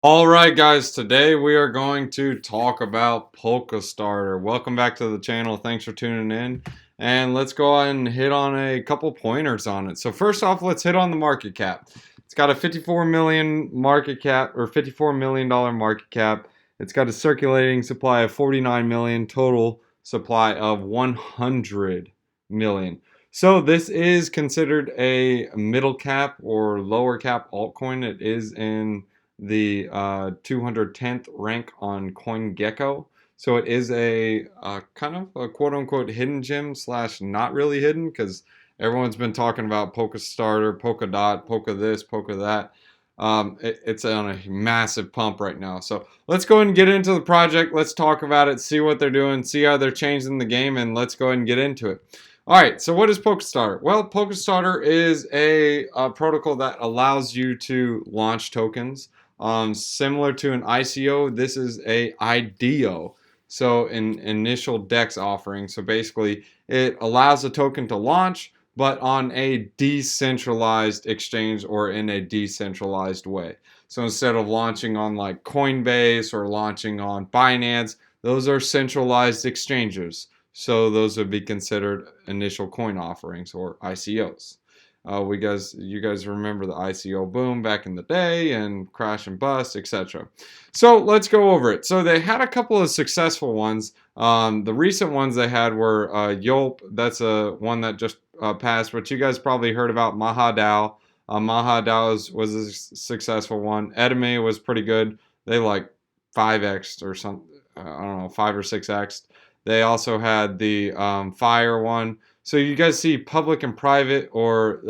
All right, guys, today we are going to talk about Polkastarter. Welcome back to the channel. Thanks for tuning in. And let's go ahead and hit on a couple pointers on it. So first off, let's hit on the market cap. It's got a 54 million market cap, or $54 million market cap. It's got a circulating supply of 49 million, total supply of 100 million. So this is considered a middle cap or lower cap altcoin. It is in the 210th rank on CoinGecko. So it is a kind of a quote-unquote hidden gem slash not really hidden, because everyone's been talking about Polkastarter, Polkadot, Polka this, Polka that. It's on a massive pump right now. So let's go ahead and get into the project. Let's talk about it, see what they're doing, see how they're changing the game, and let's go ahead and get into it. All right, so what is Polkastarter? Well, Polkastarter is a protocol that allows you to launch tokens. Similar to an ICO, this is a IDO, so an initial DEX offering. So basically, it allows a token to launch, but on a decentralized exchange or in a decentralized way. So instead of launching on like Coinbase or launching on Binance, those are centralized exchanges. So those would be considered initial coin offerings or ICOs. You guys remember the ICO boom back in the day and crash and bust, etc. So let's go over it. So they had a couple of successful ones. The recent ones they had were Yelp. That's one that just passed, but you guys probably heard about MahaDAO. MahaDAO was a successful one. Edame was pretty good. They like 5x or something. I don't know, 5 or 6x. They also had the Fire one. So you guys see public and private or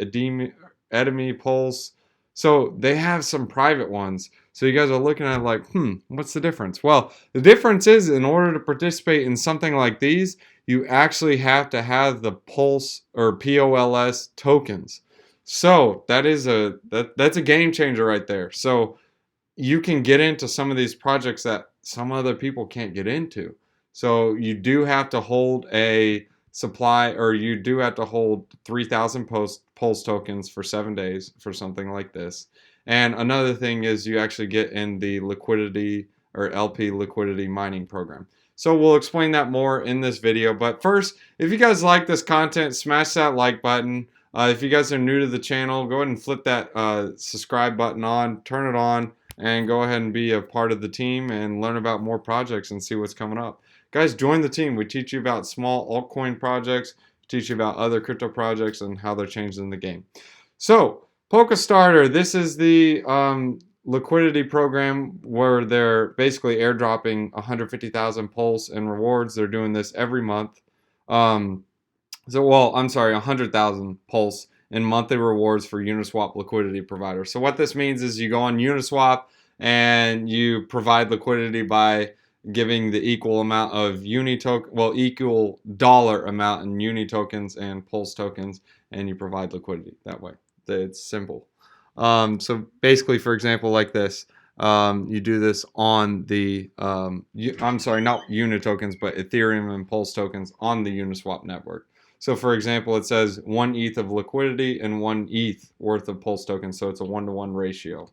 Edemy polls. So they have some private ones. So you guys are looking at like, what's the difference? Well, the difference is in order to participate in something like these, you actually have to have the Pulse or POLS tokens. So that's a game changer right there. So you can get into some of these projects that some other people can't get into. So you do have to hold a supply, or you do have to hold 3,000 Pulse tokens for 7 days for something like this. And another thing is you actually get in the liquidity or LP liquidity mining program. So we'll explain that more in this video. But first, if you guys like this content, smash that like button. If you guys are new to the channel, go ahead and flip that subscribe button on, turn it on, and go ahead and be a part of the team and learn about more projects and see what's coming up. Guys, join the team. We teach you about small altcoin projects, teach you about other crypto projects and how they're changing the game. So, Polkastarter, this is the liquidity program where they're basically airdropping 150,000 Pulse in rewards. They're doing this every month. I'm sorry, 100,000 Pulse in monthly rewards for Uniswap liquidity provider. So what this means is you go on Uniswap and you provide liquidity by giving the equal amount of equal dollar amount in uni tokens and Pulse tokens, and you provide liquidity that way. It's simple. So basically, for example, like this, you do this on the I'm sorry, not uni tokens, but Ethereum and Pulse tokens on the Uniswap network. So for example, it says 1 ETH of liquidity and 1 ETH worth of Pulse tokens, so it's a 1-to-1 ratio.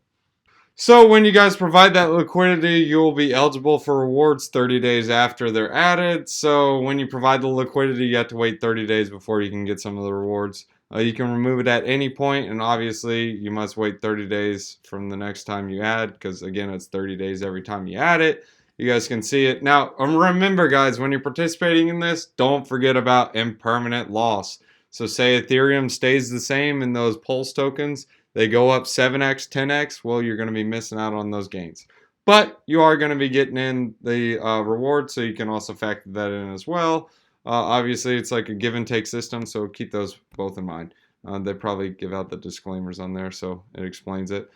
So when you guys provide that liquidity, you will be eligible for rewards 30 days after they're added. So when you provide the liquidity, you have to wait 30 days before you can get some of the rewards. You can remove it at any point, and obviously you must wait 30 days from the next time you add, because again, it's 30 days every time you add it. You guys can see it. Now, remember guys, when you're participating in this, don't forget about impermanent loss. So say Ethereum stays the same in those Pulse tokens, they go up 7x, 10x, well, you're going to be missing out on those gains. But you are going to be getting in the reward, so you can also factor that in as well. Obviously, it's like a give and take system, so keep those both in mind. They probably give out the disclaimers on there, so it explains it.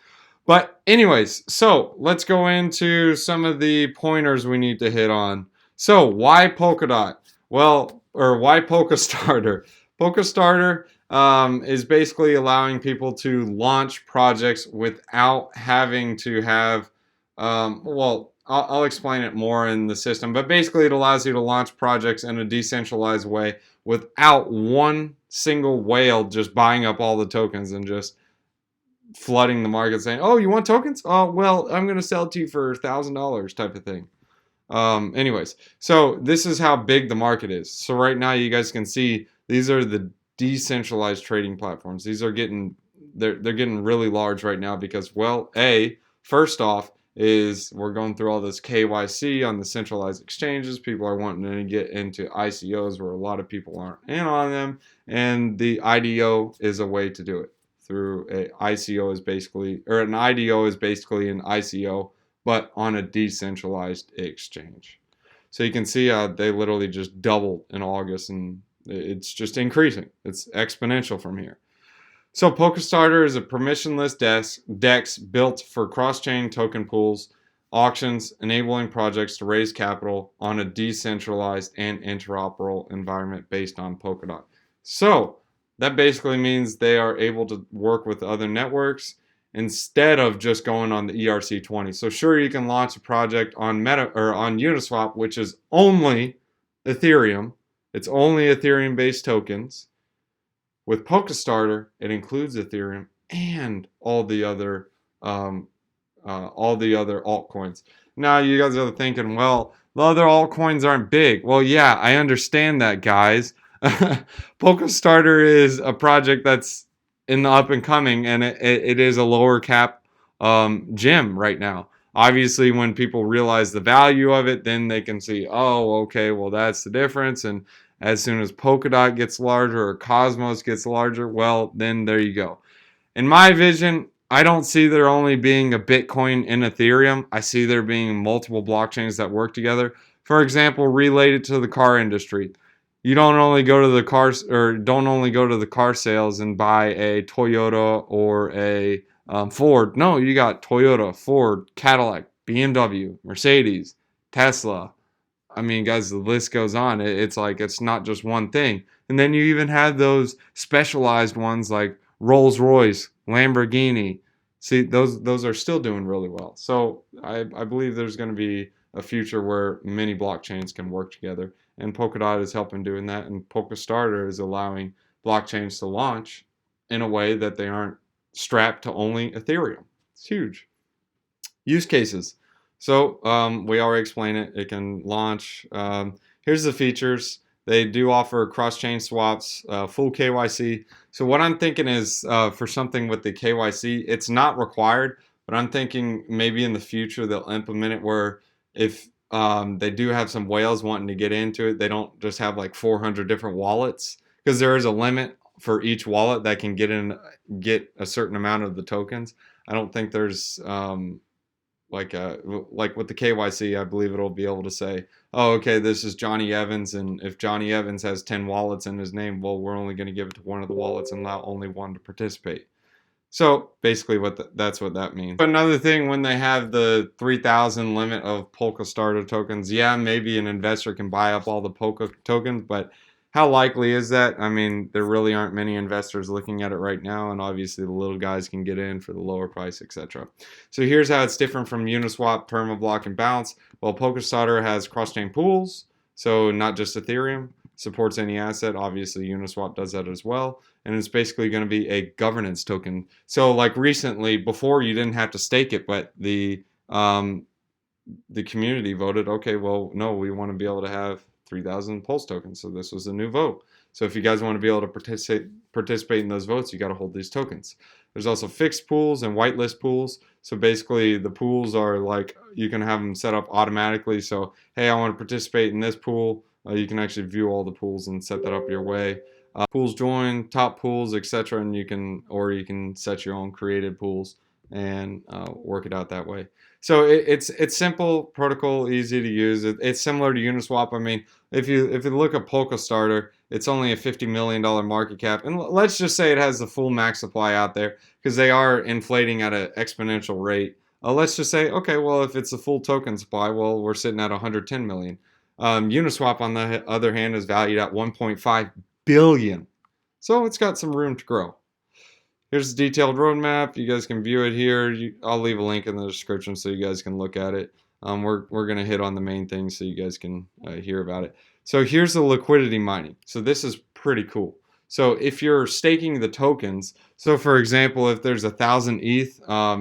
But anyways, so let's go into some of the pointers we need to hit on. So why Polkadot? Well, or why Polkastarter? Polkastarter is basically allowing people to launch projects without having to have, I'll explain it more in the system, but basically it allows you to launch projects in a decentralized way without one single whale just buying up all the tokens and just flooding the market saying, oh, you want tokens? Oh, well, I'm going to sell it to you for $1,000 type of thing. Anyways, so this is how big the market is. So right now you guys can see these are the decentralized trading platforms. These are getting they're getting really large right now because, well, first off is we're going through all this KYC on the centralized exchanges. People are wanting to get into ICOs where a lot of people aren't in on them, and the IDO is a way to do it. Through a ICO is basically, or an IDO is basically an ICO, but on a decentralized exchange. So you can see they literally just doubled in August, and it's just increasing. It's exponential from here. So Polkastarter is a permissionless DEX built for cross-chain token pools, auctions, enabling projects to raise capital on a decentralized and interoperable environment based on Polkadot. So that basically means they are able to work with other networks instead of just going on the ERC20. So sure, you can launch a project on Meta or on Uniswap, which is only Ethereum. It's only Ethereum-based tokens. With Polkastarter, it includes Ethereum and all the other altcoins. Now you guys are thinking, well, the other altcoins aren't big. Well, yeah, I understand that, guys. Polkastarter is a project that's in the up and coming, and it is a lower cap gem right now. Obviously, when people realize the value of it, then they can see, oh, okay, well, that's the difference. And as soon as Polkadot gets larger or Cosmos gets larger, well, then there you go. In my vision, I don't see there only being a Bitcoin and Ethereum. I see there being multiple blockchains that work together. For example, related to the car industry. You don't only go to the cars or don't only go to the car sales and buy a Toyota or a Ford. No, you got Toyota, Ford, Cadillac, BMW, Mercedes, Tesla. I mean, guys, the list goes on. It's like it's not just one thing. And then you even have those specialized ones like Rolls-Royce, Lamborghini. See, those are still doing really well. So I believe there's going to be a future where many blockchains can work together. And Polkadot is helping doing that. And Polkastarter is allowing blockchains to launch in a way that they aren't strapped to only Ethereum. It's huge. Use cases. So we already explained it. It can launch. Here's the features. They do offer cross-chain swaps, full KYC. So what I'm thinking is for something with the KYC, it's not required, but I'm thinking maybe in the future they'll implement it where if they do have some whales wanting to get into it, they don't just have like 400 different wallets, because there is a limit for each wallet that can get a certain amount of the tokens. I don't think there's like with the KYC, I believe it'll be able to say, oh, okay, this is Johnny Evans, and if Johnny Evans has 10 wallets in his name, well, we're only going to give it to one of the wallets and allow only one to participate. So basically that's what that means. But another thing, when they have the 3,000 limit of Polkastarter tokens, yeah, maybe an investor can buy up all the Polka tokens, but how likely is that? I mean, there really aren't many investors looking at it right now, and obviously the little guys can get in for the lower price, etc. So here's how it's different from Uniswap, Permablock, and Bounce. Well, Polkastarter has cross-chain pools, so not just Ethereum. Supports any asset. Obviously, Uniswap does that as well. And it's basically going to be a governance token. So like recently, before you didn't have to stake it, but the community voted, okay, well, no, we want to be able to have 3,000 Pulse tokens. So this was a new vote. So if you guys want to be able to participate in those votes, you got to hold these tokens. There's also fixed pools and whitelist pools. So basically the pools are like, you can have them set up automatically. So, hey, I want to participate in this pool. You can actually view all the pools and set that up your way. Pools join, top pools, etc. And you can set your own created pools and work it out that way. So it's simple protocol, easy to use. It's similar to Uniswap. I mean, if you look at Polkastarter, it's only a $50 million market cap, and let's just say it has the full max supply out there because they are inflating at an exponential rate. Let's just say, okay, well, if it's a full token supply, well, we're sitting at 110 million. Uniswap, on the other hand, is valued at 1.5 billion. So it's got some room to grow. Here's the detailed roadmap. You guys can view it here. I'll leave a link in the description so you guys can look at it. We're going to hit on the main things so you guys can hear about it. So here's the liquidity mining. So this is pretty cool. So if you're staking the tokens, so for example, if there's 1,000 ETH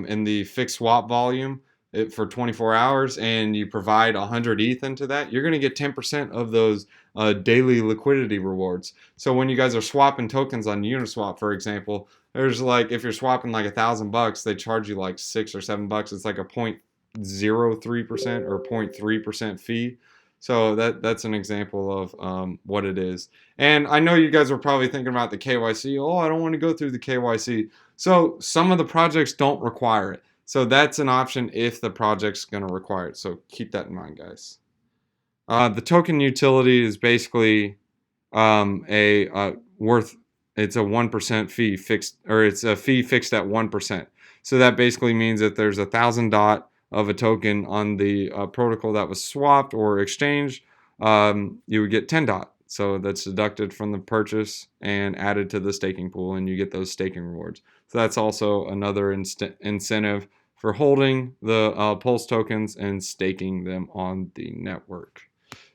in the fixed swap volume for 24 hours and you provide 100 ETH into that, you're going to get 10% of those daily liquidity rewards. So when you guys are swapping tokens on Uniswap, for example, there's like, if you're swapping like $1,000, they charge you like $6 or $7. It's like a 0.03% or 0.3% fee. So that's an example of what it is. And I know you guys are probably thinking about the KYC. Oh, I don't want to go through the KYC. So some of the projects don't require it. So that's an option if the project's going to require it. So keep that in mind, guys. The token utility is basically it's a 1% fee fixed, or it's a fee fixed at 1%. So that basically means that there's 1,000 DOT of a token on the protocol that was swapped or exchanged, you would get 10 DOT. So that's deducted from the purchase and added to the staking pool, and you get those staking rewards. So that's also another incentive for holding the Pulse tokens and staking them on the network.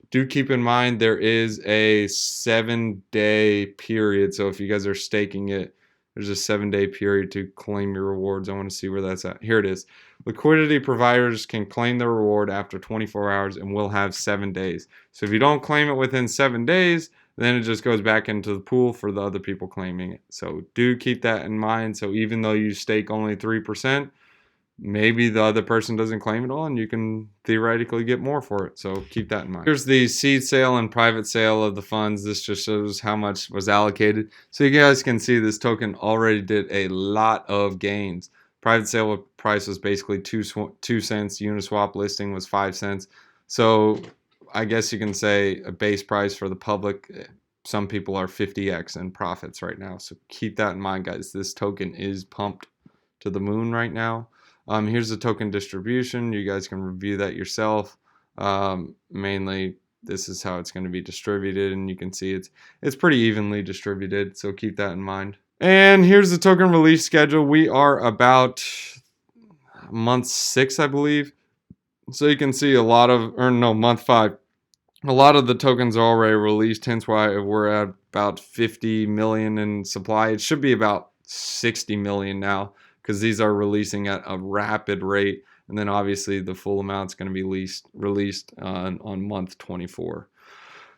Do keep in mind there is a 7-day period. So if you guys are staking it, there's a 7-day period to claim your rewards. I want to see where that's at. Here it is. Liquidity providers can claim their reward after 24 hours and will have 7 days. So if you don't claim it within 7 days, then it just goes back into the pool for the other people claiming it. So do keep that in mind. So even though you stake only 3%, maybe the other person doesn't claim it all and you can theoretically get more for it. So keep that in mind. Here's the seed sale and private sale of the funds. This just shows how much was allocated. So you guys can see this token already did a lot of gains. Private sale price was basically 2 cents. Uniswap listing was 5 cents. So I guess you can say a base price for the public. Some people are 50x in profits right now. So keep that in mind, guys. This token is pumped to the moon right now. Here's the token distribution. You guys can review that yourself. Mainly, this is how it's going to be distributed, and you can see it's pretty evenly distributed. So keep that in mind. And here's the token release schedule. We are about month 6, I believe. So you can see month 5. A lot of the tokens are already released, hence why we're at about 50 million in supply. It should be about 60 million now, because these are releasing at a rapid rate, and then obviously the full amount's going to be released on month 24.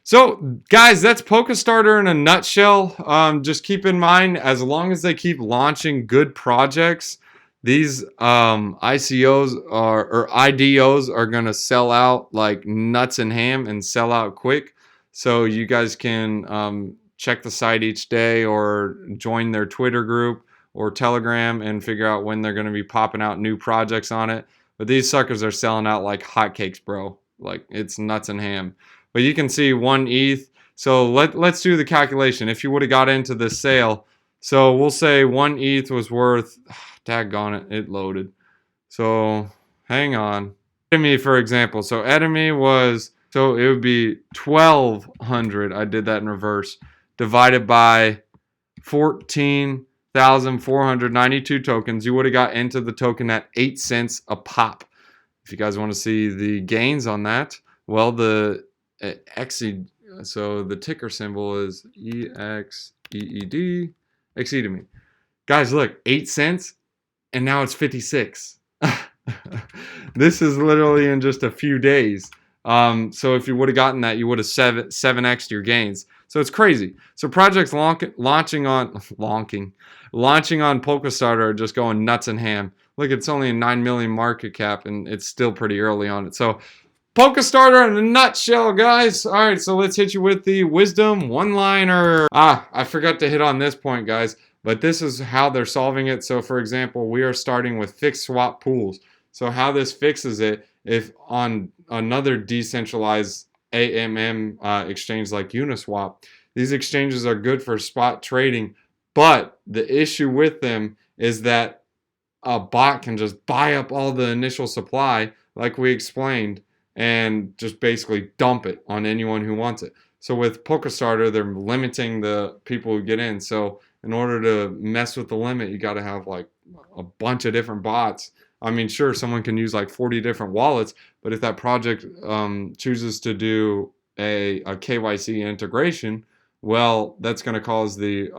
So guys, that's Polkastarter in a nutshell. Just keep in mind, as long as they keep launching good projects, these ICOs or IDOs are going to sell out like nuts and ham and sell out quick. So you guys can check the site each day or join their Twitter group or Telegram and figure out when they're going to be popping out new projects on it. But these suckers are selling out like hotcakes, bro. Like, it's nuts and ham. But you can see 1 ETH. So let's do the calculation. If you would have got into this sale, so we'll say 1 ETH was worth, daggone it loaded. So hang on. Edemy, for example. So Edemy was, so it would be 1,200. I did that in reverse. Divided by 14,492 tokens. You would have got into the token at 8 cents a pop. If you guys want to see the gains on that, well, the XE, so the ticker symbol is EXEED, Exceedemy. Guys, look, 8 cents, and now it's 56. This is literally in just a few days. So if you would have gotten that, you would have 7x'd your gains. So it's crazy. So projects launching on Polkastarter are just going nuts and ham. Look, it's only a 9 million market cap, and it's still pretty early on it. So Polkastarter in a nutshell, guys. All right, so let's hit you with the wisdom one-liner. I forgot to hit on this point, guys, but this is how they're solving it. So for example, we are starting with fixed swap pools. So how this fixes it, if on another decentralized AMM exchange like Uniswap, these exchanges are good for spot trading, but the issue with them is that a bot can just buy up all the initial supply, like we explained, and just basically dump it on anyone who wants it. So with Polkastarter, they're limiting the people who get in. So in order to mess with the limit, you got to have like a bunch of different bots. I mean, sure, someone can use like 40 different wallets, but if that project chooses to do a KYC integration, well, that's going to cause the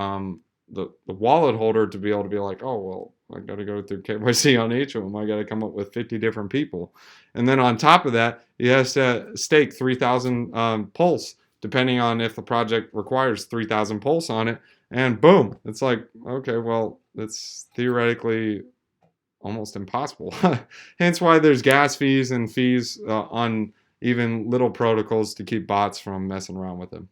wallet holder to be able to be like, oh, well, I got to go through KYC on each of them. I got to come up with 50 different people. And then on top of that, he has to stake 3,000 pulse, depending on if the project requires 3,000 pulse on it. And boom, it's like, okay, well, it's theoretically almost impossible. Hence why there's gas fees and fees on even little protocols to keep bots from messing around with them.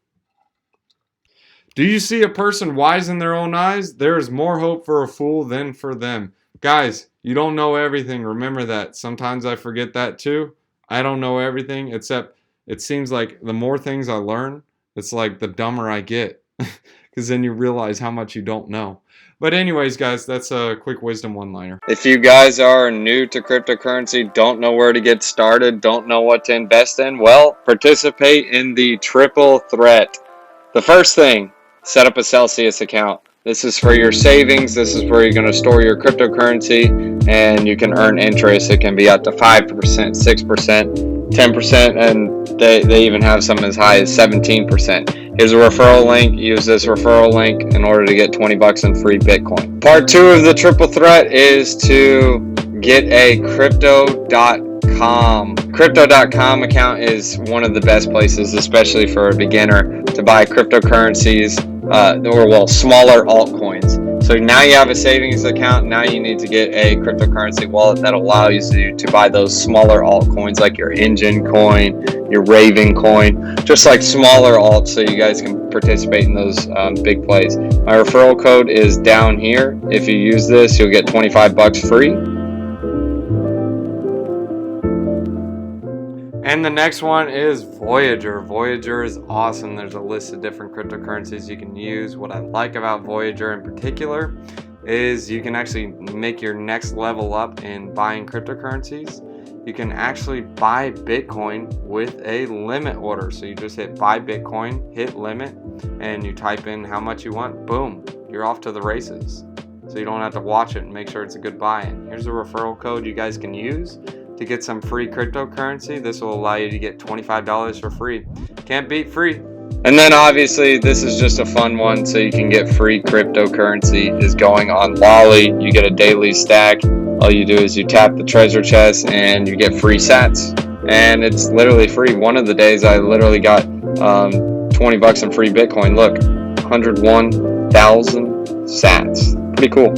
Do you see a person wise in their own eyes? There is more hope for a fool than for them. Guys, you don't know everything. Remember that. Sometimes I forget that too. I don't know everything, except it seems like the more things I learn, it's like the dumber I get. Because then you realize how much you don't know. But anyways, guys, that's a quick wisdom one-liner. If you guys are new to cryptocurrency, don't know where to get started, don't know what to invest in, well, participate in the triple threat. The first thing, set up a Celsius account. This is for your savings. This is where you're going to store your cryptocurrency, and you can earn interest. It can be up to 5%, 6%, 10%, and they even have some as high as 17%. Here's a referral link. Use this referral link in order to get 20 bucks in free Bitcoin. Part 2 of the triple threat is to get a Crypto.com. Crypto.com account is one of the best places, especially for a beginner, to buy cryptocurrencies, or smaller altcoins. So now you have a savings account. Now you need to get a cryptocurrency wallet that allows you to buy those smaller altcoins like your Engine coin, your Raven coin, just like smaller alts, so you guys can participate in those big plays. My referral code is down here. If you use this, you'll get 25 bucks free. And the next one is Voyager. Voyager is awesome. There's a list of different cryptocurrencies you can use. What I like about Voyager in particular is you can actually make your next level up in buying cryptocurrencies. You can actually buy Bitcoin with a limit order. So you just hit buy Bitcoin, hit limit, and you type in how much you want. Boom, you're off to the races. So you don't have to watch it and make sure it's a good buy. And here's a referral code you guys can use to get some free cryptocurrency. This will allow you to get $25 for free. Can't beat free. And then obviously this is just a fun one, so you can get free cryptocurrency, is going on Lolly. You get a daily stack. All you do is you tap the treasure chest and you get free sats, and it's literally free. One of the days I literally got 20 bucks in free Bitcoin. Look, 101,000 sats. Pretty cool.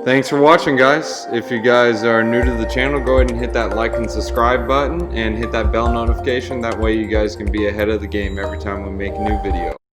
Thanks for watching, guys. If you guys are new to the channel, go ahead and hit that like and subscribe button and hit that bell notification. That way you guys can be ahead of the game every time we make a new video.